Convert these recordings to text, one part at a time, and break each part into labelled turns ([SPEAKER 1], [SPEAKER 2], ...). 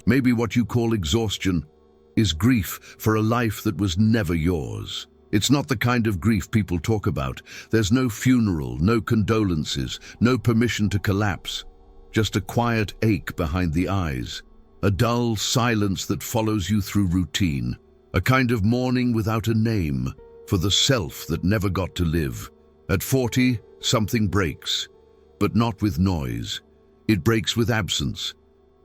[SPEAKER 1] Maybe what you call exhaustion is grief for a life that was never yours. It's not the kind of grief people talk about. There's no funeral, no condolences, no permission to collapse. Just a quiet ache behind the eyes. A dull silence that follows you through routine. A kind of mourning without a name for the self that never got to live. At 40, something breaks, but not with noise. It breaks with absence.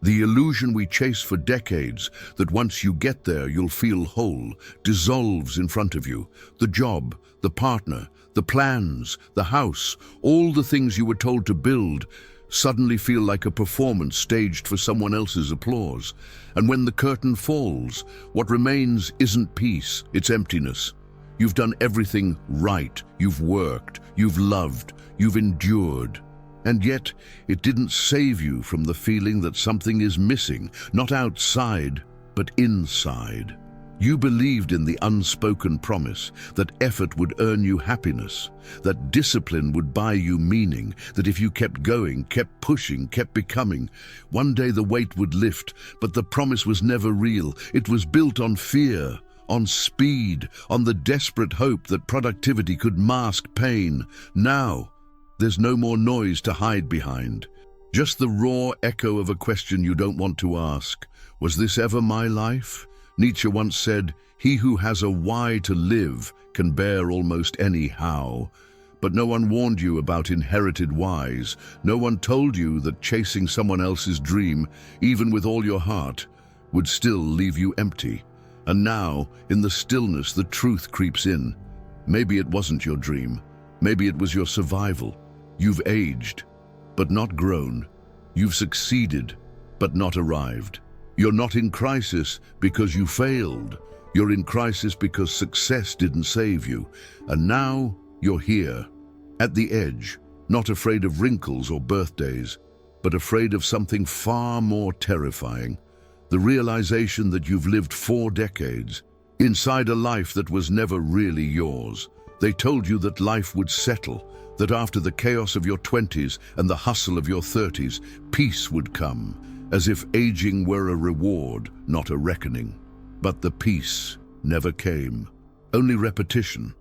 [SPEAKER 1] The illusion we chase for decades, that once you get there you'll feel whole, dissolves in front of you. The job, the partner, the plans, the house, all the things you were told to build, suddenly feel like a performance staged for someone else's applause. And when the curtain falls, what remains isn't peace, it's emptiness. You've done everything right, you've worked, you've loved, you've endured. And yet, it didn't save you from the feeling that something is missing, not outside, but inside. You believed in the unspoken promise that effort would earn you happiness, that discipline would buy you meaning, that if you kept going, kept pushing, kept becoming, one day the weight would lift, but the promise was never real. It was built on fear, on speed, on the desperate hope that productivity could mask pain. Now, there's no more noise to hide behind. Just the raw echo of a question you don't want to ask. Was this ever my life? Nietzsche once said, "He who has a why to live can bear almost any how." But no one warned you about inherited whys. No one told you that chasing someone else's dream, even with all your heart, would still leave you empty. And now, in the stillness, the truth creeps in. Maybe it wasn't your dream. Maybe it was your survival. You've aged, but not grown. You've succeeded, but not arrived. You're not in crisis because you failed. You're in crisis because success didn't save you. And now you're here, at the edge, not afraid of wrinkles or birthdays, but afraid of something far more terrifying. The realization that you've lived 4 decades inside a life that was never really yours. They told you that life would settle, that after the chaos of your 20s and the hustle of your 30s, peace would come, as if aging were a reward, not a reckoning. But the peace never came, only repetition.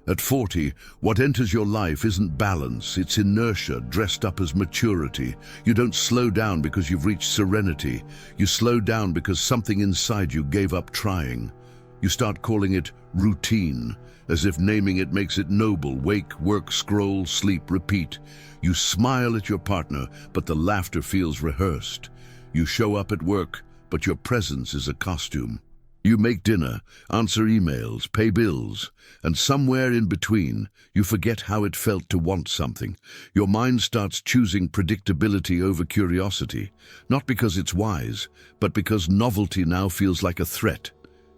[SPEAKER 1] At 40, what enters your life isn't balance, it's inertia dressed up as maturity. You don't slow down because you've reached serenity. You slow down because something inside you gave up trying. You start calling it routine, as if naming it makes it noble. Wake, work, scroll, sleep, repeat. You smile at your partner, but the laughter feels rehearsed. You show up at work, but your presence is a costume. You make dinner, answer emails, pay bills, and somewhere in between, you forget how it felt to want something. Your mind starts choosing predictability over curiosity, not because it's wise, but because novelty now feels like a threat.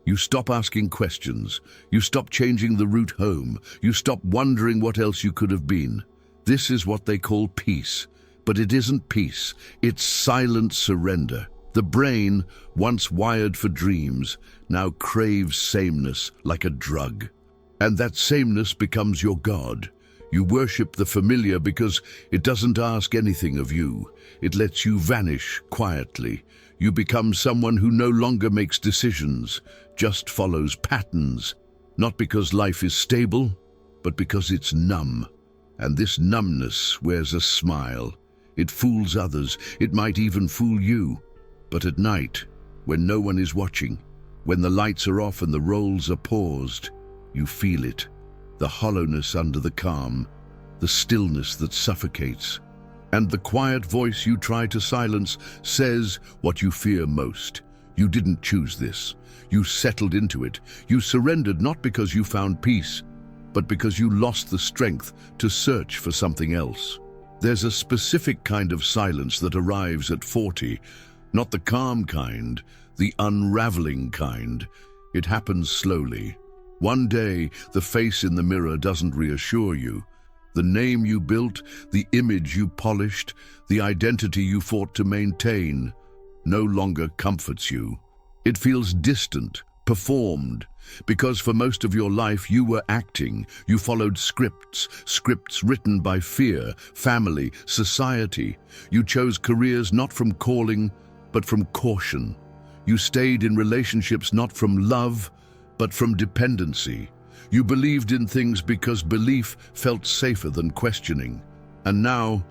[SPEAKER 1] You stop asking questions. You stop changing the route home. You stop wondering what else you could have been. This is what they call peace. But it isn't peace. It's silent surrender. The brain, once wired for dreams, now craves sameness like a drug. And that sameness becomes your God. You worship the familiar because it doesn't ask anything of you. It lets you vanish quietly. You become someone who no longer makes decisions, just follows patterns, not because life is stable, but because it's numb. And this numbness wears a smile. It fools others, it might even fool you. But at night, when no one is watching, when the lights are off and the roles are paused, you feel it. The hollowness under the calm, the stillness that suffocates. And the quiet voice you try to silence says what you fear most. You didn't choose this. You settled into it. You surrendered not because you found peace, but because you lost the strength to search for something else. There's a specific kind of silence that arrives at 40, not the calm kind, the unraveling kind. It happens slowly. One day, the face in the mirror doesn't reassure you. The name you built, the image you polished, the identity you fought to maintain, no longer comforts you. It feels distant, performed, because for most of your life you were acting. You followed scripts written by fear, family, society. You chose careers not from calling, but from caution. You stayed in relationships not from love, but from dependency. You believed in things because belief felt safer than questioning. And now,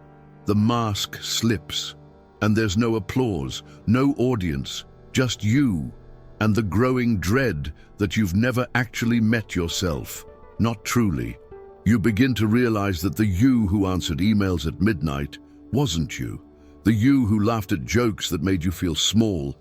[SPEAKER 1] the mask slips, and there's no applause, no audience, just you, and the growing dread that you've never actually met yourself. Not truly. You begin to realize that the you who answered emails at midnight wasn't you. The you who laughed at jokes that made you feel small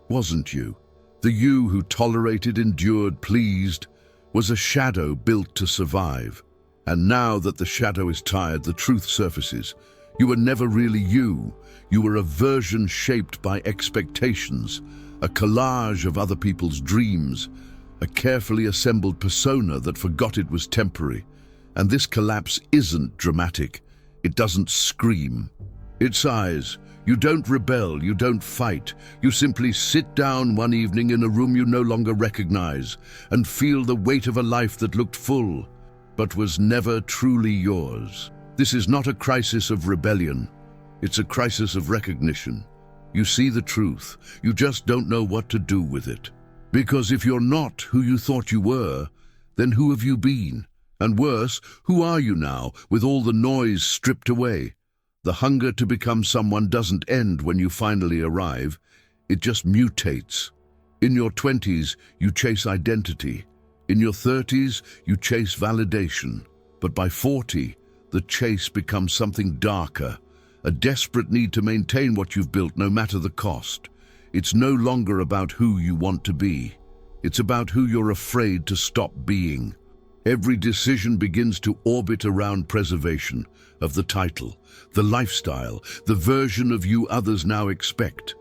[SPEAKER 1] wasn't you. The you who tolerated, endured, pleased was a shadow built to survive. And now that the shadow is tired, the truth surfaces. You were never really you. You were a version shaped by expectations, a collage of other people's dreams, a carefully assembled persona that forgot it was temporary. And this collapse isn't dramatic. It doesn't scream. It sighs. You don't rebel, you don't fight. You simply sit down one evening in a room you no longer recognize and feel the weight of a life that looked full, but was never truly yours. This is not a crisis of rebellion. It's a crisis of recognition. You see the truth. You just don't know what to do with it. Because if you're not who you thought you were, then who have you been? And worse, who are you now, with all the noise stripped away? The hunger to become someone doesn't end when you finally arrive. It just mutates. In your 20s, you chase identity. In your 30s, you chase validation. But by 40, the chase becomes something darker, a desperate need to maintain what you've built no matter the cost. It's no longer about who you want to be. It's about who you're afraid to stop being. Every decision begins to orbit around preservation of the title, the lifestyle, the version of you others now expect.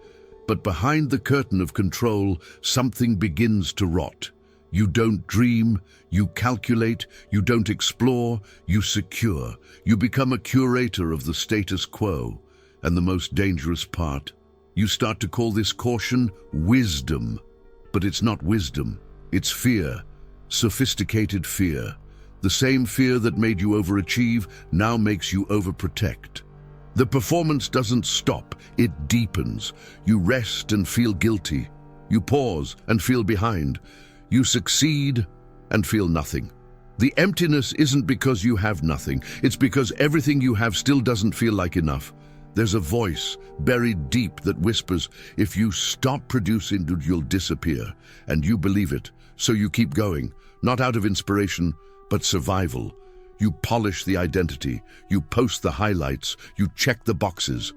[SPEAKER 1] But behind the curtain of control, something begins to rot. You don't dream, you calculate, you don't explore, you secure. You become a curator of the status quo. And the most dangerous part, you start to call this caution wisdom. But it's not wisdom, it's fear. Sophisticated fear. The same fear that made you overachieve now makes you overprotect. The performance doesn't stop, it deepens. You rest and feel guilty. You pause and feel behind. You succeed and feel nothing. The emptiness isn't because you have nothing, it's because everything you have still doesn't feel like enough. There's a voice buried deep that whispers, if you stop producing, you'll disappear. And you believe it, so you keep going, not out of inspiration, but survival. You polish the identity, you post the highlights, you check the boxes.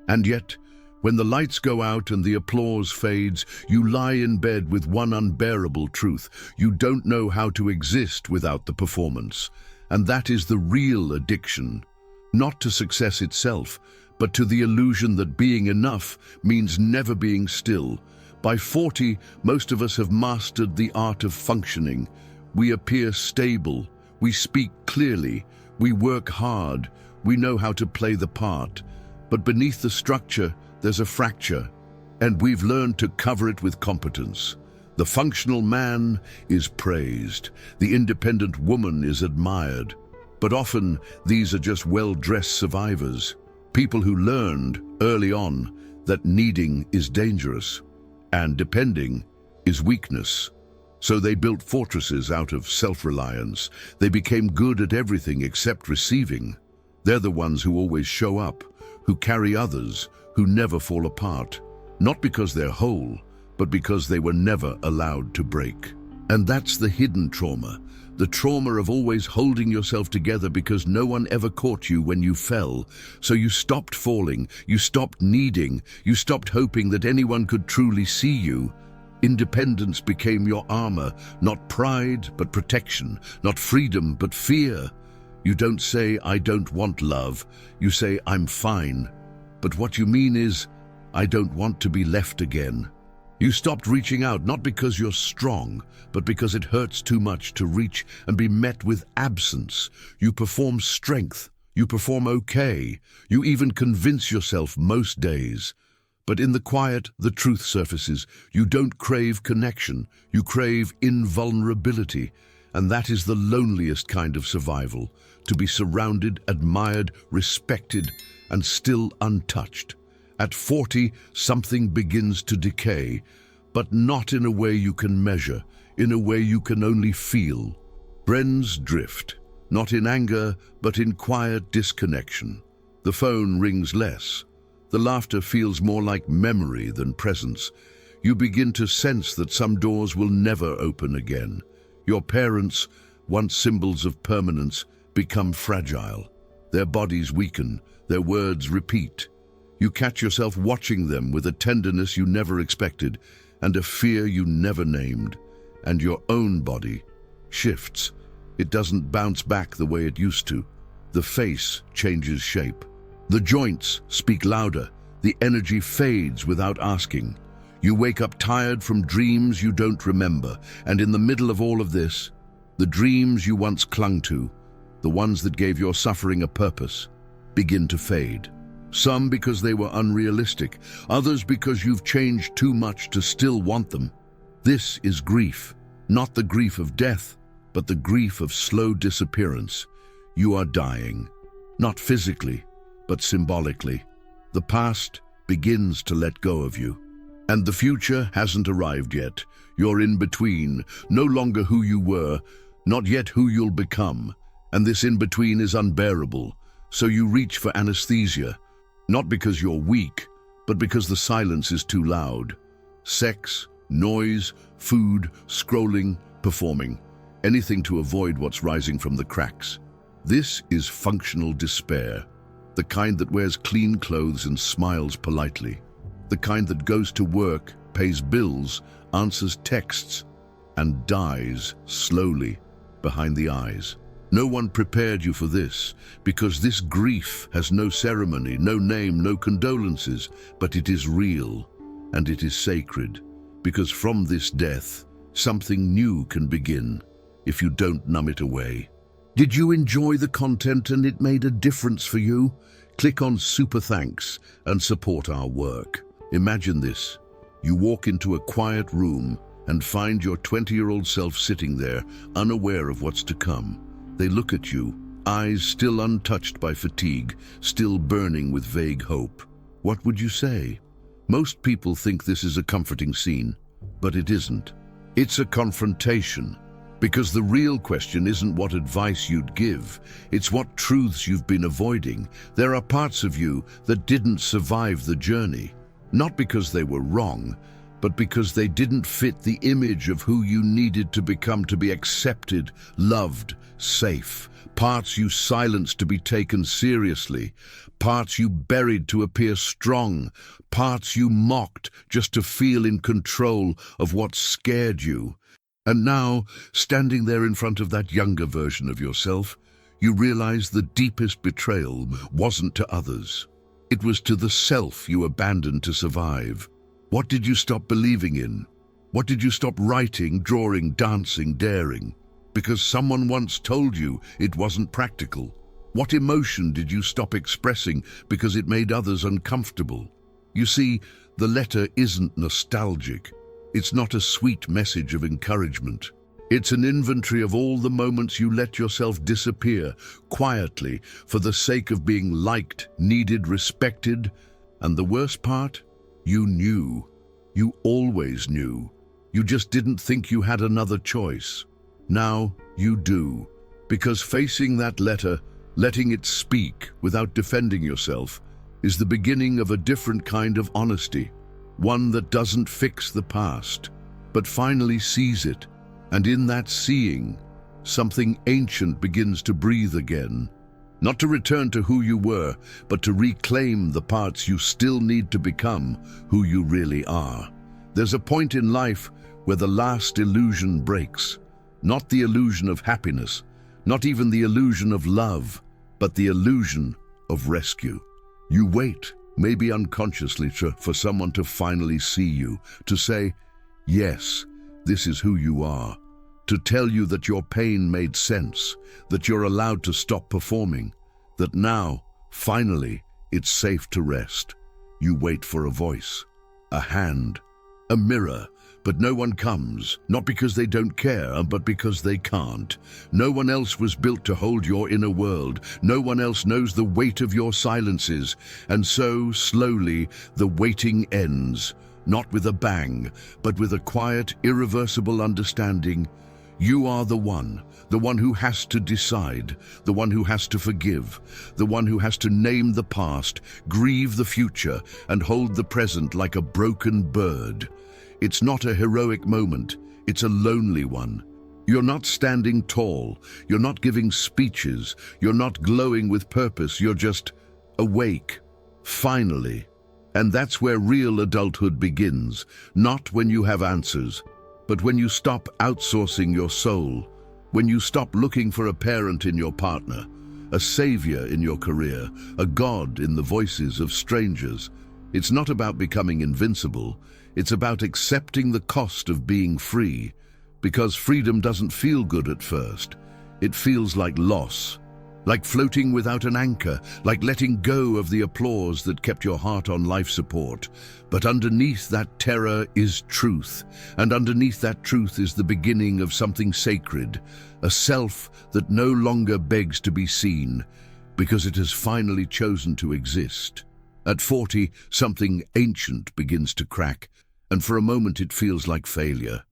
[SPEAKER 1] And yet, when the lights go out and the applause fades, you lie in bed with one unbearable truth. You don't know how to exist without the performance. And that is the real addiction. Not to success itself, but to the illusion that being enough means never being still. By 40, most of us have mastered the art of functioning. We appear stable, we speak clearly, we work hard, we know how to play the part. But beneath the structure, there's a fracture, and we've learned to cover it with competence. The functional man is praised, the independent woman is admired. But often, these are just well-dressed survivors, people who learned early on that needing is dangerous and depending is weakness. So they built fortresses out of self-reliance. They became good at everything except receiving. They're the ones who always show up, who carry others, who never fall apart. Not because they're whole, but because they were never allowed to break. And that's the hidden trauma. The trauma of always holding yourself together because no one ever caught you when you fell. So you stopped falling, you stopped needing, you stopped hoping that anyone could truly see you. Independence became your armor, not pride, but protection, not freedom, but fear. You don't say, I don't want love. You say, I'm fine. But what you mean is, I don't want to be left again. You stopped reaching out, not because you're strong, but because it hurts too much to reach and be met with absence. You perform strength. You perform okay. You even convince yourself most days. But in the quiet, the truth surfaces. You don't crave connection. You crave invulnerability. And that is the loneliest kind of survival. To be surrounded, admired, respected, and still untouched. At 40, something begins to decay, but not in a way you can measure, in a way you can only feel. Friends drift, not in anger, but in quiet disconnection. The phone rings less. The laughter feels more like memory than presence. You begin to sense that some doors will never open again. Your parents, once symbols of permanence, become fragile. Their bodies weaken, their words repeat. You catch yourself watching them with a tenderness you never expected and a fear you never named. And your own body shifts. It doesn't bounce back the way it used to. The face changes shape. The joints speak louder. The energy fades without asking. You wake up tired from dreams you don't remember, and in the middle of all of this, the dreams you once clung to, the ones that gave your suffering a purpose, begin to fade. Some because they were unrealistic, others because you've changed too much to still want them. This is grief, not the grief of death, but the grief of slow disappearance. You are dying, not physically, but symbolically. The past begins to let go of you. And the future hasn't arrived yet. You're in between, no longer who you were, not yet who you'll become. And this in-between is unbearable. So you reach for anesthesia, not because you're weak, but because the silence is too loud. Sex, noise, food, scrolling, performing. Anything to avoid what's rising from the cracks. This is functional despair. The kind that wears clean clothes and smiles politely. The kind that goes to work, pays bills, answers texts, and dies slowly behind the eyes. No one prepared you for this, because this grief has no ceremony, no name, no condolences, but it is real, and it is sacred, because from this death, something new can begin, if you don't numb it away. Did you enjoy the content and it made a difference for you? Click on Super Thanks and support our work. Imagine this. You walk into a quiet room and find your 20-year-old self sitting there, unaware of what's to come. They look at you, eyes still untouched by fatigue, still burning with vague hope. What would you say? Most people think this is a comforting scene, but it isn't. It's a confrontation. Because the real question isn't what advice you'd give, it's what truths you've been avoiding. There are parts of you that didn't survive the journey, not because they were wrong, but because they didn't fit the image of who you needed to become to be accepted, loved, safe. Parts you silenced to be taken seriously, parts you buried to appear strong, parts you mocked just to feel in control of what scared you. And now, standing there in front of that younger version of yourself, you realize the deepest betrayal wasn't to others. It was to the self you abandoned to survive. What did you stop believing in? What did you stop writing, drawing, dancing, daring? Because someone once told you it wasn't practical. What emotion did you stop expressing because it made others uncomfortable? You see, the letter isn't nostalgic. It's not a sweet message of encouragement. It's an inventory of all the moments you let yourself disappear, quietly, for the sake of being liked, needed, respected. And the worst part? You knew. You always knew. You just didn't think you had another choice. Now you do. Because facing that letter, letting it speak without defending yourself, is the beginning of a different kind of honesty. One that doesn't fix the past, but finally sees it. And in that seeing, something ancient begins to breathe again. Not to return to who you were, but to reclaim the parts you still need to become who you really are. There's a point in life where the last illusion breaks. Not the illusion of happiness, not even the illusion of love, but the illusion of rescue. You wait, maybe unconsciously, for someone to finally see you, to say, yes, this is who you are, to tell you that your pain made sense, that you're allowed to stop performing, that now, finally, it's safe to rest. You wait for a voice, a hand, a mirror, but no one comes, not because they don't care, but because they can't. No one else was built to hold your inner world. No one else knows the weight of your silences. And so, slowly, the waiting ends. not with a bang, but with a quiet, irreversible understanding. You are the one who has to decide, the one who has to forgive, the one who has to name the past, grieve the future, and hold the present like a broken bird. It's not a heroic moment, it's a lonely one. You're not standing tall, you're not giving speeches, you're not glowing with purpose, you're just awake, finally. And that's where real adulthood begins, not when you have answers, but when you stop outsourcing your soul, when you stop looking for a parent in your partner, a savior in your career, a god in the voices of strangers. It's not about becoming invincible, it's about accepting the cost of being free, because freedom doesn't feel good at first. It feels like loss, like floating without an anchor, like letting go of the applause that kept your heart on life support. But underneath that terror is truth, and underneath that truth is the beginning of something sacred, a self that no longer begs to be seen, because it has finally chosen to exist. At 40, something ancient begins to crack, and for a moment it feels like failure.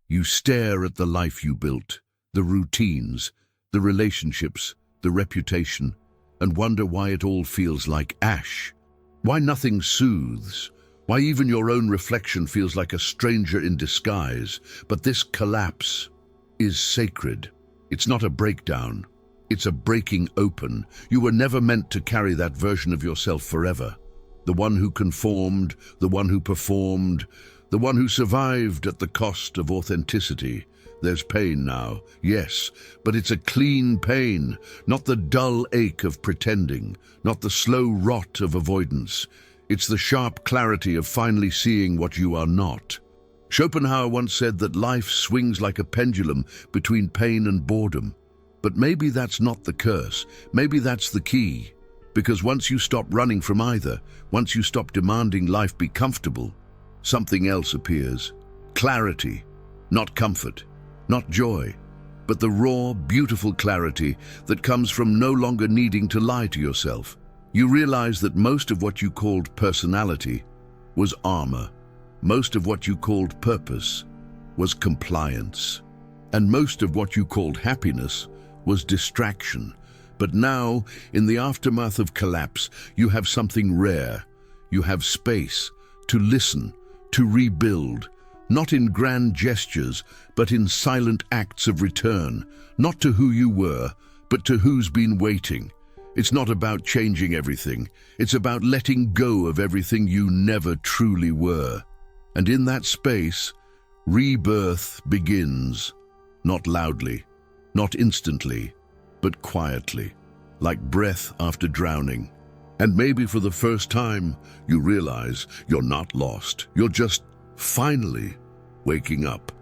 [SPEAKER 1] You stare at the life you built, the routines, the relationships, the reputation, and wonder why it all feels like ash. Why nothing soothes, why even your own reflection feels like a stranger in disguise. But this collapse is sacred. It's not a breakdown, it's a breaking open. You were never meant to carry that version of yourself forever. The one who conformed, the one who performed, the one who survived at the cost of authenticity. There's pain now, yes, but it's a clean pain, not the dull ache of pretending, not the slow rot of avoidance. It's the sharp clarity of finally seeing what you are not. Schopenhauer once said that life swings like a pendulum between pain and boredom. But maybe that's not the curse, maybe that's the key. Because once you stop running from either, once you stop demanding life be comfortable, something else appears. Clarity, not comfort. Not joy, but the raw, beautiful clarity that comes from no longer needing to lie to yourself. You realize that most of what you called personality was armor. Most of what you called purpose was compliance. And most of what you called happiness was distraction. But now, in the aftermath of collapse, you have something rare. You have space to listen, to rebuild, not in grand gestures, but in silent acts of return, not to who you were, but to who's been waiting. It's not about changing everything, it's about letting go of everything you never truly were. And in that space, rebirth begins, not loudly, not instantly, but quietly, like breath after drowning. And maybe for the first time, you realize you're not lost, you're just finally waking up.